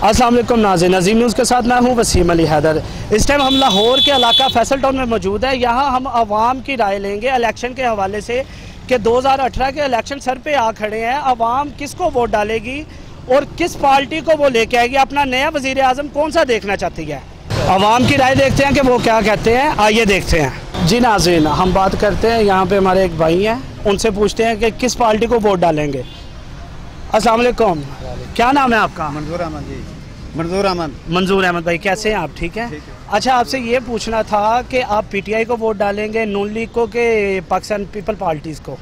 अस्सलाम वालेकुम नाज़रीन, नज़ीम न्यूज़ के साथ मैं हूँ वसीम अली हैदर। इस टाइम हम लाहौर के इलाका फैसल टाउन में मौजूद है। यहाँ हम आवाम की राय लेंगे इलेक्शन के हवाले से कि 2018 के इलेक्शन सर पे आ खड़े हैं। आवाम किसको वोट डालेगी और किस पार्टी को वो लेके आएगी, अपना नया वज़ीर आज़म कौन सा देखना चाहती है। आवाम की राय देखते हैं कि वो क्या कहते हैं, आइए देखते हैं। जी नाज़रीन, हम बात करते हैं, यहाँ पे हमारे एक भाई हैं, उनसे पूछते हैं कि किस पार्टी को वोट डालेंगे। अस्सलाम वालेकुम, क्या नाम है आपका? मंजूर अहमद जी। मंजूर अहमद। मंजूर अहमद भाई, कैसे हैं आप? ठीक है। अच्छा, आपसे ये पूछना था कि आप पीटीआई को वोट डालेंगे, नून लीग को, के पाकिस्तान पीपल पार्टीज को?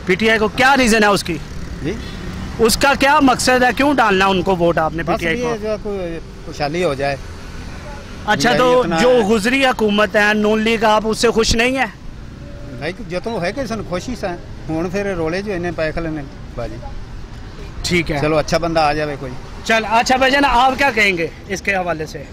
पीटीआई को। क्या रीज़न है उसकी जी? उसका क्या मकसद है, क्यों डालना उनको वोट आपने पीटीआई को? जो खुशहाली हो जाए। अच्छा, तो जो गुजरी हुकूमत है नून लीग, आप उससे खुश नहीं है? भाई जो तो है कि सन खुशी से हुण फिर रोले जो इन्हें पैख लेने बाजी। ठीक है, चलो अच्छा बंदा आ जाए कोई। चल अच्छा भाईजान, आप क्या कहेंगे इसके हवाले से?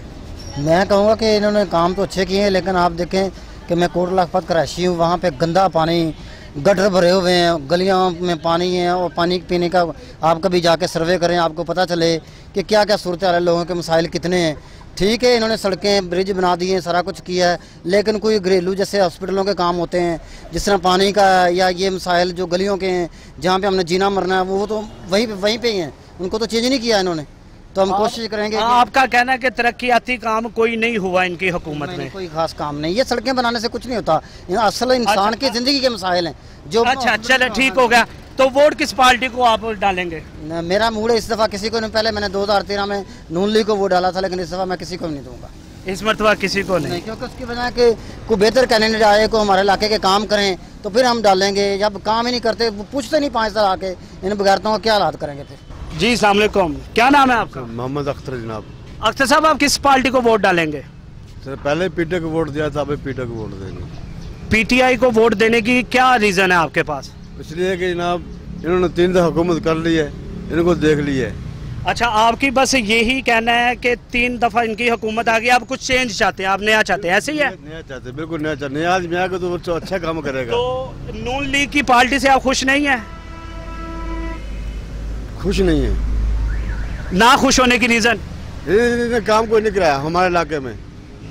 मैं कहूँगा कि इन्होंने काम तो अच्छे किए हैं, लेकिन आप देखें कि मैं कोट लखपत कराची हूँ, वहाँ पे गंदा पानी, गटर भरे हुए हैं, गलियों में पानी है, और पानी पीने का आप कभी जाके सर्वे करें, आपको पता चले कि क्या क्या सूरत हाल है, लोगों के मसाइल कितने हैं। ठीक है, इन्होंने सड़कें ब्रिज बना दिए, सारा कुछ किया है, लेकिन कोई घरेलू जैसे हॉस्पिटलों के काम होते हैं, जिस तरह पानी का या ये मसाइल जो गलियों के हैं जहाँ पे हमने जीना मरना है, वो तो वहीं पे ही हैं, उनको तो चेंज नहीं किया इन्होंने। तो हम कोशिश करेंगे। आपका कहना है कि तरक्याती काम कोई नहीं हुआ इनकी हुकूमत में? कोई खास काम नहीं, ये सड़कें बनाने से कुछ नहीं होता, असल इंसान की जिंदगी के मसाइल हैं जो। अच्छा चलो ठीक हो गया, तो वोट किस पार्टी को आप डालेंगे? मेरा मूड है इस दफ़ा किसी को नहीं, पहले मैंने 2013 में नून लीग को वोट डाला था, लेकिन इस दफ़ा मैं किसी को नहीं दूंगा। इस मरतबा किसी को नहीं, क्योंकि उसकी वजह कि कोई बेहतर कैंडिडेट आए, को हमारे इलाके के काम करें, तो फिर हम डालेंगे। जब काम ही नहीं करते, वो पूछते नहीं 5 साल आके, इन बगैरतों को क्या हालात करेंगे फिर। जी अस्सलाम वालेकुम, क्या नाम है आपका? मोहम्मद अख्तर जनाब। अख्तर साहब, आप किस पार्टी को वोट डालेंगे? सर पहले पीटीआई को वोट दिया था, अभी पीटीआई को वोट देंगे। पीटीआई को वोट देने की क्या रीजन है आपके पास? इसलिए कि जनाब इन्होंने 3 दफा हुकूमत कर ली है, इनको देख ली है। अच्छा, आपकी बस यही कहना है कि 3 दफा इनकी हुकूमत आ गई, आप कुछ चेंज चाहते हैं, आप नया चाहते हैं, ऐसे ही है? नया चाहते, बिल्कुल नया चाहते। नया आदमी आएगा तो अच्छा काम करेगा। तो नून लीग की पार्टी से आप खुश नहीं है? खुश नहीं है। ना खुश होने की रीजन? इन्होंने काम कोई नहीं कराया हमारे इलाके में,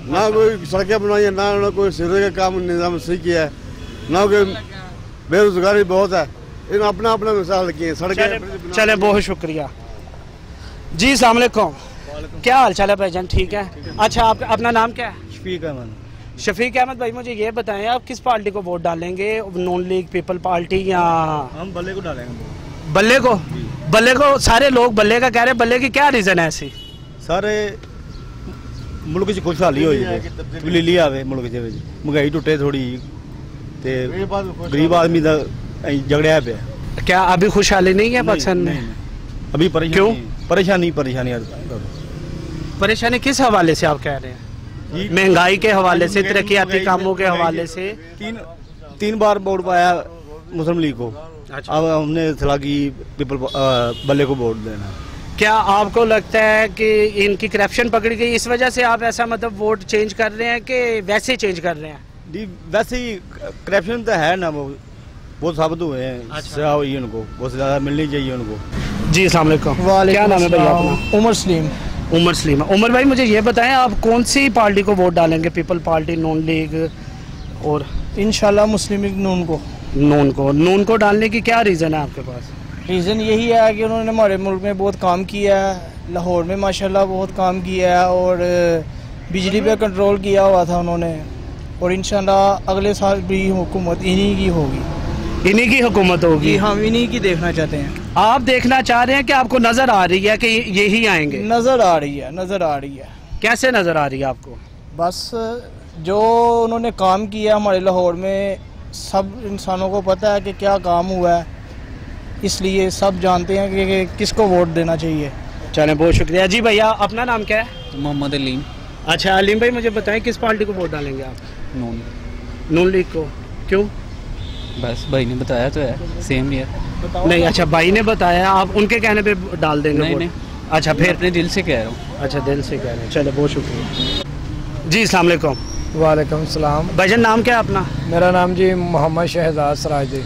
ना कोई सड़कें बनाई है, ना कोई सीवरेज का काम निजाम सही किया है, ना कोई, बेरोजगारी बहुत है, इन्होंने अपना अपना मिसाल किए सड़कें। चले बहुत शुक्रिया जी। अस्सलाम वालेकुम, क्या हाल चाल है भाईजान? ठीक है। अच्छा, आप अपना नाम क्या है? शफीक अहमद। शफीक अहमद भाई, मुझे ये बताएं, आप किस पार्टी को वोट डालेंगे, नून लीग, पीपल पार्टी या? हम बल्ले को डालेंगे। बल्ले को? बल्ले को सारे लोग बल्ले का कह रहे हैं, बल्ले की क्या रीजन है ऐसी? सारे मुल्क च खुशहाली हो जाए, तब्दीली आवे मुल्क च, महंगाई टुटे थोड़ी, ते गरीब आदमी दा झगड़िया पे। क्या अभी खुशहाली नहीं है पाकिस्तान में? अभी क्यों? परेशानी परेशानी किस हवाले से आप कह रहे हैं? महंगाई के हवाले से, तरक्याती कामों के हवाले से? तीन बार वोट पाया मुस्लिम लीग को। अच्छा। अब हमने सलाह की पीपल बल्ले को वोट देना। क्या आपको लगता है कि इनकी करप्शन पकड़ी गई, इस वजह से आप ऐसा मतलब वोट चेंज कर रहे हैं कि वैसे ही चेंज कर रहे हैं? जी वैसे ही करप्शन तो है ना, वो साबित हुए हैं। अच्छा। हुई उनको बहुत ज़्यादा मिलनी चाहिए उनको। जी अस्सलाम वालेकुम, क्या नाम है भैया अपना? उमर सलीम। उमर सलीम। उमर भाई, मुझे ये बताएं, आप कौन सी पार्टी को वोट डालेंगे, पीपल पार्टी, नून लीग और? इंशाल्लाह मुस्लिम लीग नून को। नून को? नून को डालने की क्या रीज़न है आपके पास? रीज़न यही है कि उन्होंने हमारे मुल्क में बहुत काम किया है, लाहौर में माशाल्लाह बहुत काम किया है, और बिजली पे कंट्रोल किया हुआ था उन्होंने, और इंशाल्लाह अगले साल भी हुकूमत इन्हीं की होगी। इन्हीं की हुकूमत होगी? हम इन्हीं की देखना चाहते हैं। आप देखना चाह रहे हैं कि आपको नजर आ रही है कि यही आएंगे? नजर आ रही है, नजर आ रही है। कैसे नजर आ रही है आपको? बस जो उन्होंने काम किया हमारे लाहौर में, सब इंसानों को पता है कि क्या काम हुआ है, इसलिए सब जानते हैं कि किसको वोट देना चाहिए। चले बहुत शुक्रिया जी। भैया अपना नाम क्या है? मोहम्मद अलीम। अच्छा अलीम भाई, मुझे बताएं किस पार्टी को वोट डालेंगे आप? नून। नून लीग को? क्यों? बस भाई ने बताया तो है, सेम ही है। नहीं, अच्छा भाई ने बताया, आप उनके कहने पे डाल देंगे? नहीं। अच्छा, फिर अपने दिल से कह रहा हूँ। अच्छा, दिल से कह रहे हैं, चलो बहुत शुक्रिया जी। अस्सलाम वालेकुम। वालेकुम सलाम। भाईजान नाम क्या है अपना? मेरा नाम जी मोहम्मद शहजाद सराज जी।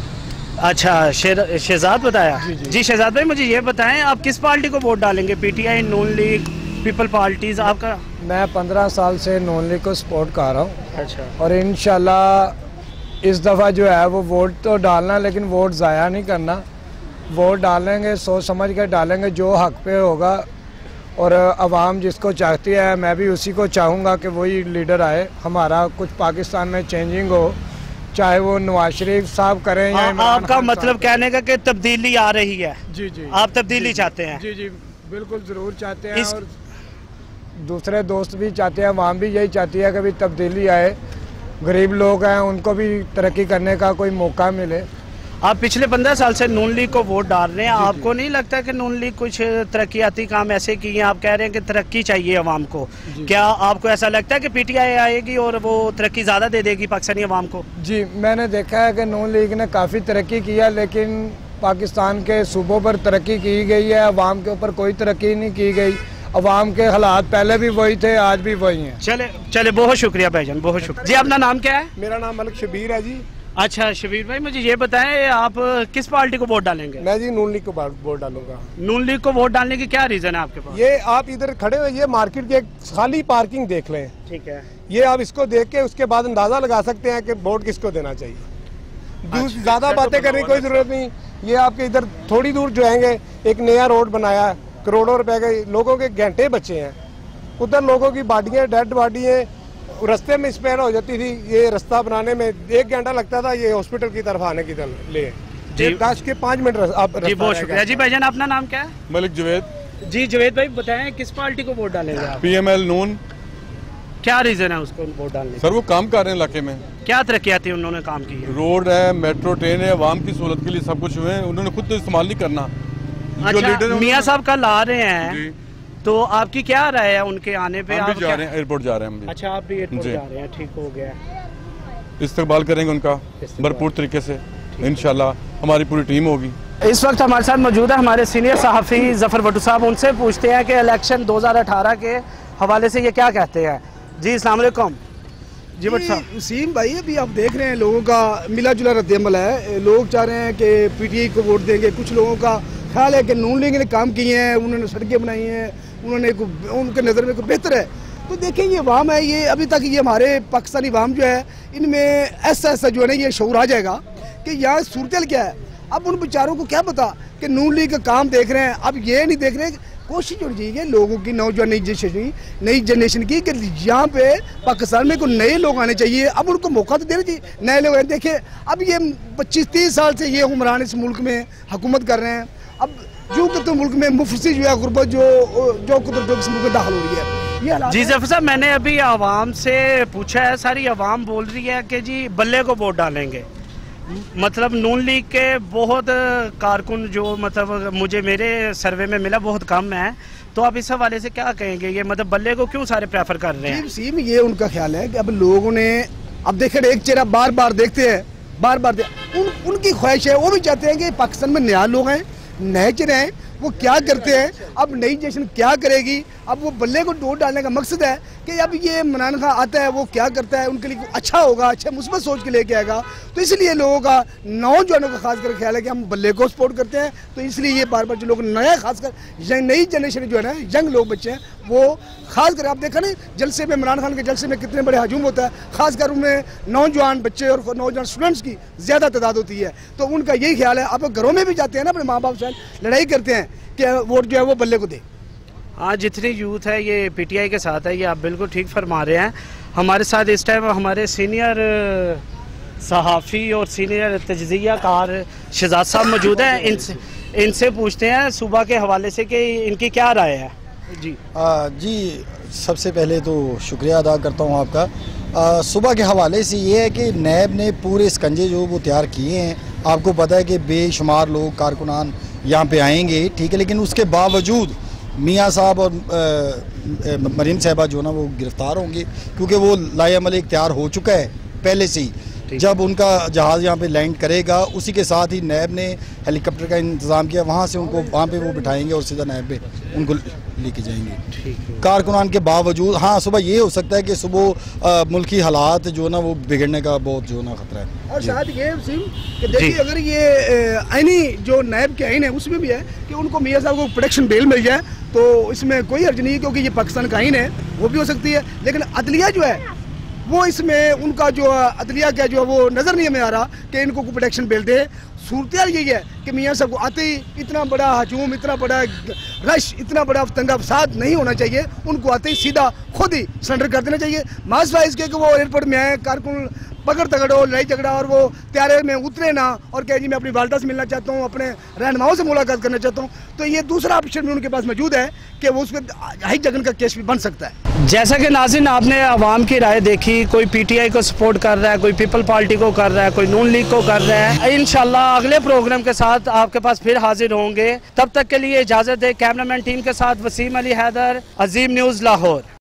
अच्छा, शहजाद बताया। जी शहजाद भाई, मुझे ये बताएं आप किस पार्टी को वोट डालेंगे? पीटीआई, नून लीग, पीपल पार्टीज? आपका? मैं 15 साल से नून लीग को सपोर्ट कर रहा हूँ। अच्छा। और इंशाल्लाह इस दफ़ा जो है वो वोट तो डालना, लेकिन वोट ज़ाया नहीं करना। वोट डालेंगे, सोच समझ कर डालेंगे, जो हक पे होगा। और आवाम जिसको चाहती है, मैं भी उसी को चाहूँगा कि वही लीडर आए, हमारा कुछ पाकिस्तान में चेंजिंग हो, चाहे वो नवाज शरीफ साहब करें या आपका मतलब कहने का कि तब्दीली आ रही है? जी जी, आप तब्दीली चाहते हैं? जी जी बिल्कुल ज़रूर चाहते हैं। और दूसरे दोस्त भी चाहते हैं, आवाम भी यही चाहती है कि भी तब्दीली आए, गरीब लोग हैं उनको भी तरक्की करने का कोई मौका मिले। आप पिछले 15 साल से नून लीग को वोट डाल रहे हैं, आपको नहीं लगता कि नून लीग कुछ तरक्याती काम ऐसे किए हैं? आप कह रहे हैं कि तरक्की चाहिए अवाम को, क्या आपको ऐसा लगता है कि पीटीआई आएगी और वो तरक्की ज़्यादा दे देगी पाकिस्तानी अवाम को? जी, मैंने देखा है कि नून लीग ने काफ़ी तरक्की की है, लेकिन पाकिस्तान के सूबों पर तरक्की की गई है, अवाम के ऊपर कोई तरक्की नहीं की गई। अवाम के हालात पहले भी वही थे, आज भी वही हैं। चले बहुत शुक्रिया भाईजान, बहुत शुक्रिया जी। अपना नाम क्या है? मेरा नाम मलिक शबीर है जी। अच्छा शबीर भाई, मुझे ये बताएं आप किस पार्टी को वोट डालेंगे? मैं जी नून लीग को वोट डालूंगा। नून लीग को वोट डालने की क्या रीजन है आपके पास? ये आप इधर खड़े हुए, ये मार्केट की एक खाली पार्किंग देख लें। ठीक है, ये आप इसको देख के उसके बाद अंदाजा लगा सकते हैं कि वोट किसको देना चाहिए। ज्यादा बातें करने की कोई जरूरत नहीं। ये आपके इधर थोड़ी दूर जो आएंगे, एक नया रोड बनाया, करोड़ों रुपए के, लोगों के घंटे बचे हैं उधर, लोगों की बॉडियां, डेड बॉडी है, रास्ते में स्पेयर हो जाती थी। ये रास्ता बनाने में 1 घंटा लगता था, ये हॉस्पिटल की तरफ आने की लिए 10 के 5 मिनट आप। जी बहुत शुक्रिया जी। भाईजान अपना नाम क्या है? मलिक जवेद जी। जवेद भाई बताएं किस पार्टी को वोट डालेंगे आप? PML नून। क्या रीजन है उसको वोट डालने? सर वो काम कर रहे हैं इलाके में। क्या तरक्कियाती उन्होंने काम की है? रोड है, मेट्रो ट्रेन है, आवाम की सहूलत के लिए सब कुछ हुए हैं, उन्होंने खुद तो इस्तेमाल नहीं करना। अच्छा, मियाँ साहब कल आ रहे हैं, तो आपकी क्या राय है उनके आने पे? हम भी जा रहे हैं, एयरपोर्ट जा रहे हैं हम भी। अच्छा, आप भी एयरपोर्ट जा रहे हैं, ठीक हो गया। इस्तकबाल करेंगे उनका भरपूर तरीके से, इंशाल्लाह हमारी पूरी टीम होगी। इस वक्त हमारे साथ मौजूद है हमारे सीनियर सहाफ़ी ज़फ़र भट्टू साहब, उनसे पूछते हैं कि इलेक्शन 2018 के हवाले से ये क्या कहते हैं। जी अस्सलाम वालेकुम। जी भट्ट साहब। वसीम भाई, अभी आप देख रहे हैं लोगों का मिला जुला रद्द-ए-अमल है। लोग चाह रहे हैं कि पीटीआई को वोट देंगे, कुछ लोगों का ख्याल है कि नून लीग ने काम किए हैं, उन्होंने सड़कें बनाई हैं, उन्होंने उनके नज़र में बेहतर है। तो देखें ये अवाम है, ये अभी तक ये हमारे पाकिस्तानी अवाम जो है, इनमें ऐसा जो है ना ये शऊर आ जाएगा कि यहाँ सूरत क्या है। अब उन बेचारों को क्या पता कि नून लीग का काम देख रहे हैं, अब ये नहीं देख रहे। कोशिश होनी चाहिए लोगों की, नौजवान नई जनरेशन की, कि यहाँ पे पाकिस्तान में कोई नए लोग आने चाहिए। अब उनको मौका तो देना चाहिए, नए लोग देखें। अब ये 25-30 साल से ये हुक्मरान इस मुल्क में हुकूमत कर रहे हैं। अब जो तो मुल्क में मुफसी जो है गुर्बत जो कुदरत इस मुल्क में दाखिल हो रही है, ये। जी ज़फ़र साहब, मैंने अभी आवाम से पूछा है, सारी आवाम बोल रही है कि जी बल्ले को वोट डालेंगे। मतलब नून लीग के बहुत कारकुन जो मतलब मुझे मेरे सर्वे में मिला बहुत कम है, तो आप इस हवाले से क्या कहेंगे? ये मतलब बल्ले को क्यों सारे प्रेफर कर रहे हैं? वसीम, ये उनका ख्याल है कि अब लोगों ने, अब देखें एक चेहरा बार बार देखते हैं, उनकी ख्वाहिश है, वो भी चाहते हैं कि पाकिस्तान में नया लोग हैं, नए चेहरे हैं, वो क्या करते हैं, अब नई जनरेशन क्या करेगी। अब वो बल्ले को वोट डालने का मकसद है कि अब ये इमरान खान आता है, वो क्या करता है, उनके लिए अच्छा होगा, अच्छा मुस्बत सोच के लेके आएगा। तो इसलिए लोगों का, नौजवानों का खासकर ख्याल है कि हम बल्ले को सपोर्ट करते हैं। तो इसलिए ये बार बार जो लोग नया, खासकर नई जनरेशन जो है ना, यंग लोग बच्चे हैं, वो खासकर आप देखा ना जलसे में, इमरान खान के जलसे में कितने बड़े हजूम होता है, खासकर उनमें नौजवान बच्चे और नौजवान स्टूडेंट्स की ज़्यादा तादाद होती है। तो उनका यही ख्याल है। आप घरों में भी जाते हैं ना, अपने माँ बाप से लड़ाई करते हैं कि वोट जो है वो बल्ले को दे। हाँ, जितनी यूथ है ये पीटीआई के साथ है, ये आप बिल्कुल ठीक फरमा रहे हैं। हमारे साथ इस टाइम हमारे सीनियर सहाफ़ी और सीनियर तजज़िया कार शहजाद साहब मौजूद हैं। इनसे पूछते हैं सुबह के हवाले से कि इनकी क्या राय है। जी जी, सबसे पहले तो शुक्रिया अदा करता हूँ आपका। सुबह के हवाले से ये है कि नैब ने पूरे स्कंजे जो वो तैयार किए हैं। आपको पता है कि बेशुमार लोग कारकुनान यहाँ पे आएंगे, ठीक है, लेकिन उसके बावजूद मियाँ साहब और मरीम साहबा जो ना वो गिरफ्तार होंगे, क्योंकि वो लाएअमल इख्तियार हो चुका है पहले से ही। जब उनका जहाज़ यहाँ पे लैंड करेगा उसी के साथ ही नैब ने हेलीकॉप्टर का इंतज़ाम किया, वहाँ से उनको वहाँ पे वो बिठाएंगे और सीधा नैब पे उनको लेके जाएंगे कारकुनान के बावजूद। हाँ, सुबह ये हो सकता है कि सुबह मुल्की हालात जो ना वो बिगड़ने का बहुत जो ना खतरा है। और साथ ये वसीम कि देखिए अगर ये आईनी जो नैब के आइन है उसमें भी है कि उनको मियाँ साहब को प्रोटेक्शन बेल मिल जाए तो इसमें कोई हर्ज नहीं है, क्योंकि ये पाकिस्तान का आइन है, वो भी हो सकती है। लेकिन अदलिया जो है वो इसमें उनका जो अदलिया क्या जो है वो नज़र नहीं हमें आ रहा कि इनको कोई प्रोटेक्शन बेल दे। सूरत यही है कि मियाँ साहब को आते ही इतना बड़ा हजूम, इतना बड़ा रश, इतना बड़ा दंगा फसाद नहीं होना चाहिए। उनको आते ही सीधा खुद ही सरेंडर कर देना चाहिए। मासवा इसके कि वो एयरपोर्ट में आए, कारकुन पकड़ तगड़ हो, लड़ाई झगड़ा और वो त्यारे में उतरे ना और कहे जी मैं अपनी वालदा से मिलना चाहता हूँ, अपने रहनुमाओं से मुलाकात करना चाहता हूँ, तो ये दूसरा ऑप्शन भी उनके पास मौजूद है कि वो उसमें हाई जगन का केस भी बन सकता है। जैसा कि नाज़रीन आपने आवाम की राय देखी, कोई पीटीआई को सपोर्ट कर रहा है, कोई पीपल पार्टी को कर रहा है, कोई नून लीग को कर रहा है। इंशाल्लाह अगले प्रोग्राम के साथ आपके पास फिर हाजिर होंगे। तब तक के लिए इजाज़त दे। कैमरामैन टीम के साथ वसीम अली हैदर, अजीम न्यूज़ लाहौर।